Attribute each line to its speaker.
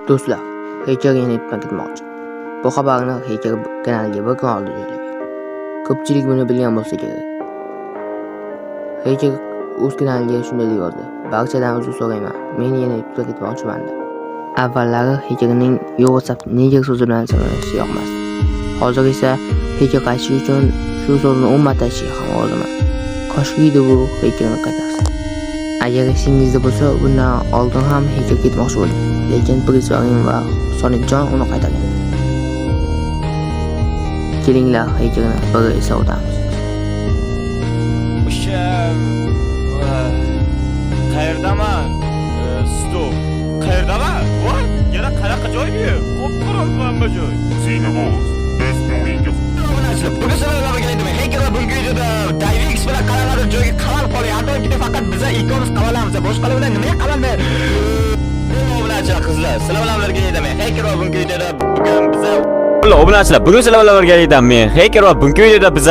Speaker 1: Do'stlar, Heykel yana yutma ketmoqchi. Bu xabarni Heykel kanaliga bir kun oldin joylagan. Ko'pchilik buni bilgan bo'lsa kerak. Heykel o'z kanaliga shunday deb yozdi: "Barchadan uzr so'rayman. Men yana yutma ketmoqchiman" deb. Avvallari Heykelning WhatsApp neger so'zi bilan izohlanishi yoqmasdi. Hozir esa Heykel qaytish uchun shu so'zni 10 marta aytishga ham roziman. Koshki bu Heykelni qaytarsa. Agar esingizda bo'lsa, bundan oldin ham Heykel ketmoqchi bo'ldi. Lekin Prisvarin va Sonicjon uni qaytargan. Kelinglar, Heykelni bir esla o'tamiz.
Speaker 2: O'sha qayerdaman? Stop. Qayerdaman? Voy, yana qanaqa joyga? Qop-qorong'man bu joy.
Speaker 3: Sinabos, biz o'yinga
Speaker 2: Bugun sizlarga keldim. Heykel va bunga videoda Divix bilan qaralar joyga qamal qolay. Hattoki faqat biz ikkimiz qamalamiz. Boshqalar bilan nima qamalmaydi? Obunachilar qizlar, sizlar bilan birga edim. Heykel va bunga videoda bugun biz obunachilar, bugun sizlar bilan birga edim. Men Heykel va bunga videoda biz